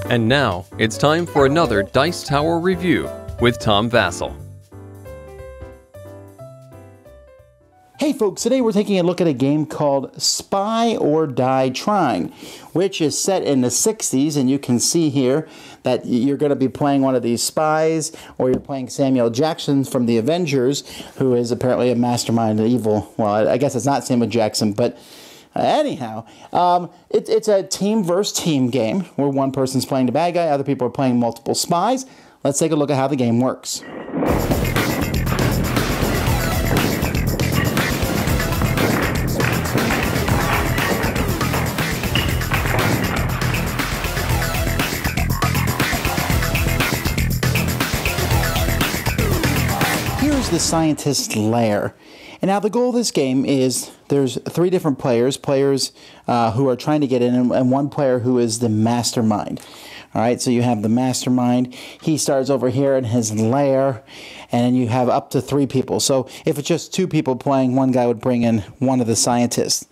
And now, it's time for another Dice Tower review with Tom Vasel. Hey folks, today we're taking a look at a game called Spy or Die Trying, which is set in the 60s, and you can see here that you're going to be playing one of these spies, or you're playing Samuel Jackson from the Avengers, who is apparently a mastermind of evil. Well, I guess it's not Samuel Jackson, but anyhow, it's a team versus team game where one person's playing the bad guy, other people are playing multiple spies. Let's take a look at how the game works. Here's the scientist's lair. And now the goal of this game is there's 3 different players who are trying to get in, and one player who is the mastermind. All right, so you have the mastermind. He starts over here in his lair, and then you have up to 3 people. So if it's just 2 people playing, one guy would bring in one of the scientists.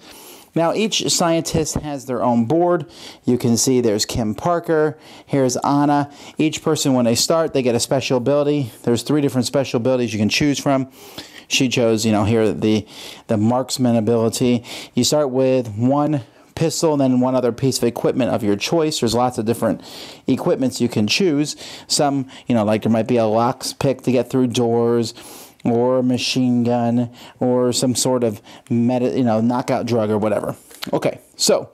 Now, each scientist has their own board. You can see there's Kim Parker. Here's Anna. Each person, when they start, they get a special ability. There's 3 different special abilities you can choose from. She chose, here, the marksman ability. You start with 1 pistol and then 1 other piece of equipment of your choice. There's lots of different equipments you can choose. Some, like there might be a lockpick to get through doors, or a machine gun, or some sort of knockout drug or whatever. Okay, so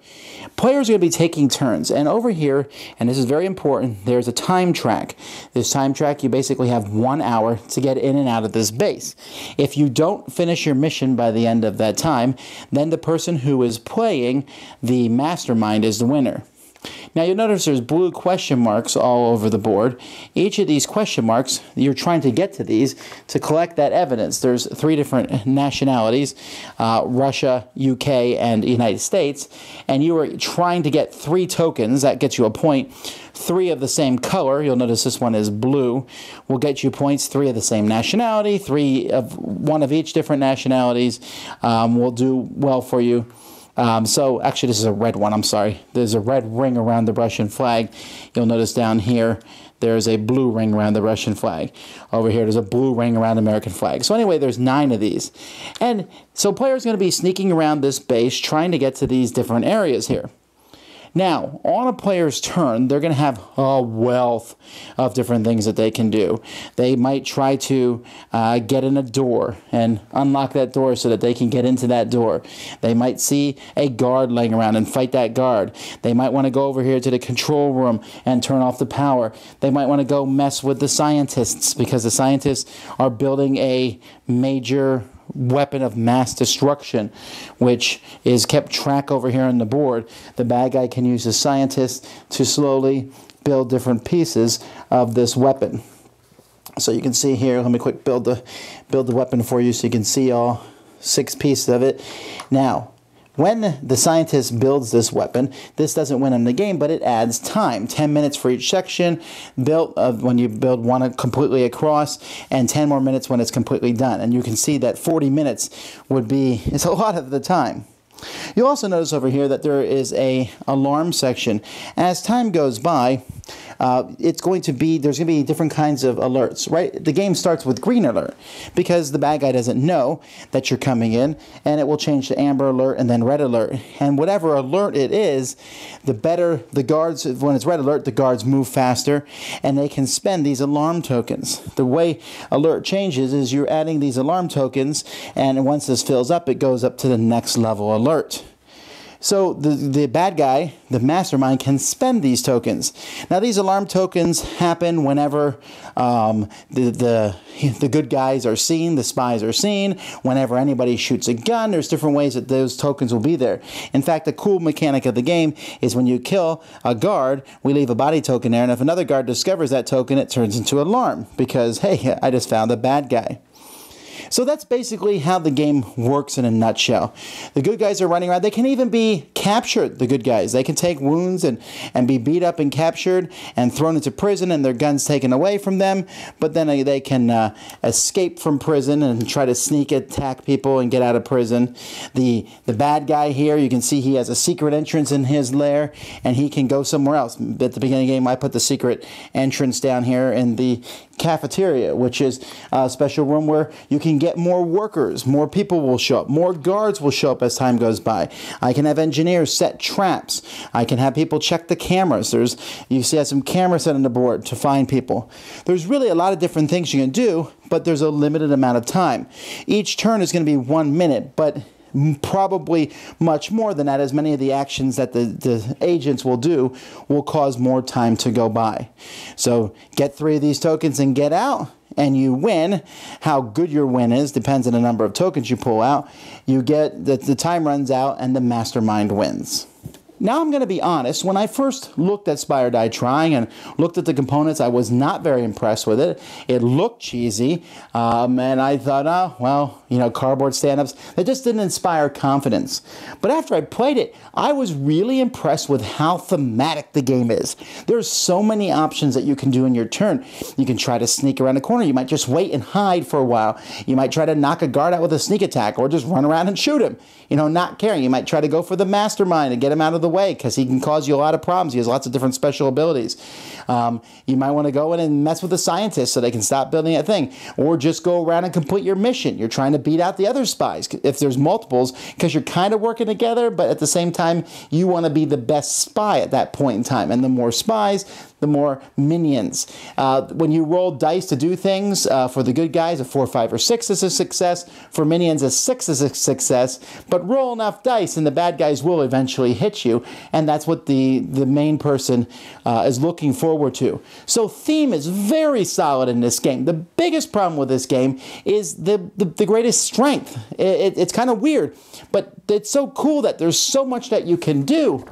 players are going to be taking turns, and over here, and this is very important, there's a time track. This time track, you basically have 1 hour to get in and out of this base. If you don't finish your mission by the end of that time, then the person who is playing the mastermind is the winner. Now you'll notice there's blue question marks all over the board. Each of these question marks, you're trying to get to these to collect that evidence. There's 3 different nationalities, Russia, UK, and United States, and you are trying to get 3 tokens. That gets you a point. 3 of the same color, you'll notice this one is blue, will get you points. 3 of the same nationality, 1 of each different nationalities will do well for you. So actually this is a red one, I'm sorry. There's a red ring around the Russian flag. You'll notice down here there's a blue ring around the Russian flag. Over here there's a blue ring around the American flag. So anyway, there's 9 of these. And so players are going to be sneaking around this base trying to get to these different areas here. Now, on a player's turn, they're going to have a wealth of different things that they can do. They might try to get in a door and unlock that door so that they can get into that door. They might see a guard laying around and fight that guard. They might want to go over here to the control room and turn off the power. They might want to go mess with the scientists because the scientists are building a major weapon of mass destruction, which is kept track over here on the board. The bad guy can use the scientist to slowly build different pieces of this weapon. So you can see here, let me quick build the weapon for you so you can see all 6 pieces of it. Now, when the scientist builds this weapon, this doesn't win him the game, but it adds time. 10 minutes for each section built when you build one completely across, and 10 more minutes when it's completely done. And you can see that 40 minutes it's a lot of the time. You'll also notice over here that there is a alarm section. As time goes by, there's going to be different kinds of alerts, right? The game starts with green alert because the bad guy doesn't know that you're coming in, and it will change to amber alert and then red alert. And whatever alert it is, the better the guards, when it's red alert, the guards move faster and they can spend these alarm tokens. The way alert changes is you're adding these alarm tokens, and once this fills up, it goes up to the next level alert. So the bad guy, the mastermind, can spend these tokens. Now these alarm tokens happen whenever the good guys are seen, the spies are seen, whenever anybody shoots a gun. There's different ways that those tokens will be there. In fact, the cool mechanic of the game is when you kill a guard, we leave a body token there, and if another guard discovers that token, it turns into an alarm because, hey, I just found the bad guy. So that's basically how the game works in a nutshell. The good guys are running around. They can even be capture the good guys. They can take wounds and be beat up and captured and thrown into prison and their guns taken away from them. But then they can escape from prison and try to sneak attack people and get out of prison. The bad guy here, you can see he has a secret entrance in his lair, and he can go somewhere else. At the beginning of the game, I put the secret entrance down here in the cafeteria, which is a special room where you can get more workers, more people will show up, more guards will show up as time goes by. I can have engineers set traps. I can have people check the cameras. You see I have some cameras set on the board to find people. There's really a lot of different things you can do, but there's a limited amount of time. Each turn is going to be 1 minute, but probably much more than that, as many of the actions that the agents will do will cause more time to go by. So get 3 of these tokens and get out, and you win. How good your win is depends on the number of tokens you pull out. You get the time runs out and the mastermind wins. Now I'm going to be honest, when I first looked at Spy or Die Trying and looked at the components, I was not very impressed with it. It looked cheesy, and I thought, oh, well, you know, cardboard stand-ups. That just didn't inspire confidence. But after I played it, I was really impressed with how thematic the game is. There's so many options that you can do in your turn. You can try to sneak around the corner. You might just wait and hide for a while. You might try to knock a guard out with a sneak attack or just run around and shoot him, you know, not caring. You might try to go for the mastermind and get him out of the way because he can cause you a lot of problems. He has lots of different special abilities. You might want to go in and mess with the scientists so they can stop building that thing, or just go around and complete your mission. You're trying to beat out the other spies if there's multiples, because you're kind of working together, but at the same time you want to be the best spy at that point in time. And the more spies, the more minions. When you roll dice to do things, for the good guys, a 4, 5, or 6 is a success. For minions, a 6 is a success. But roll enough dice and the bad guys will eventually hit you. And that's what the main person is looking forward to. So theme is very solid in this game. The biggest problem with this game is the greatest strength. It's kind of weird, but it's so cool that there's so much that you can do.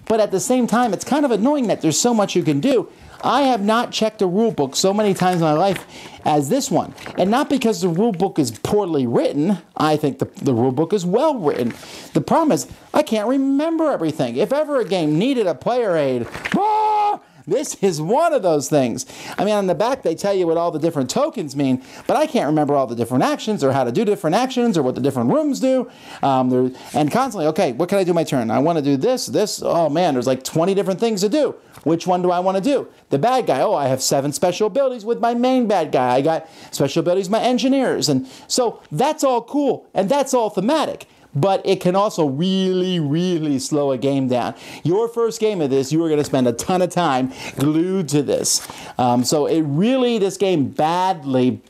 But at the same time, it's kind of annoying that there's so much you can do. I have not checked a rule book so many times in my life as this one. And not because the rule book is poorly written. I think the rule book is well written. The problem is I can't remember everything. If ever a game needed a player aid, this is one of those things. I mean, on the back, they tell you what all the different tokens mean, but I can't remember all the different actions or how to do different actions or what the different rooms do. And constantly, okay, what can I do my turn? I want to do this. Oh, man, there's like 20 different things to do. Which one do I want to do? The bad guy. Oh, I have 7 special abilities with my main bad guy. I got special abilities with my engineers. And so that's all cool, and that's all thematic. But it can also really, really slow a game down. Your first game of this, you are going to spend a ton of time glued to this. So this game badly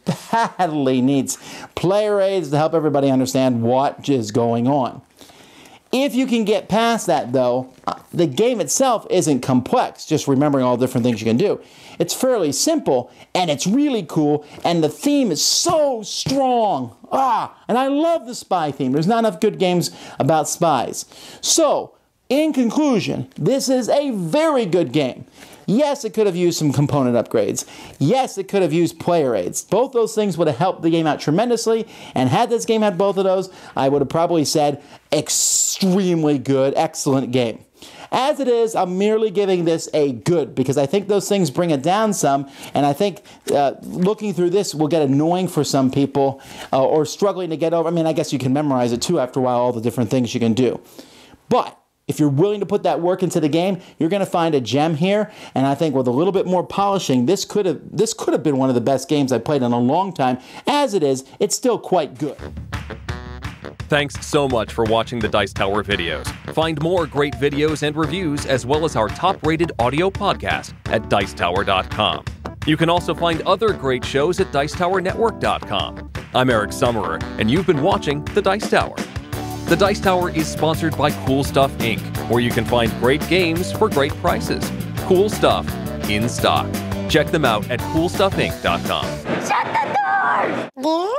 needs player aids to help everybody understand what is going on. If you can get past that, though, the game itself isn't complex, just remembering all the different things you can do. It's fairly simple, and it's really cool, and the theme is so strong. And I love the spy theme. There's not enough good games about spies. So, in conclusion, this is a very good game. Yes, it could have used some component upgrades. Yes, it could have used player aids. Both those things would have helped the game out tremendously, and had this game had both of those, I would have probably said extremely good, excellent game. As it is, I'm merely giving this a good, because I think those things bring it down some, and I think looking through this will get annoying for some people, or struggling to get over. I mean, I guess you can memorize it too after a while, all the different things you can do. But if you're willing to put that work into the game, you're going to find a gem here, and I think with a little bit more polishing, this could have been one of the best games I played in a long time. As it is, it's still quite good. Thanks so much for watching the Dice Tower videos. Find more great videos and reviews, as well as our top-rated audio podcast at Dicetower.com. You can also find other great shows at Dicetowernetwork.com. I'm Eric Summerer, and you've been watching The Dice Tower. The Dice Tower is sponsored by Cool Stuff Inc., where you can find great games for great prices. Cool stuff in stock. Check them out at CoolStuffInc.com. Shut the door!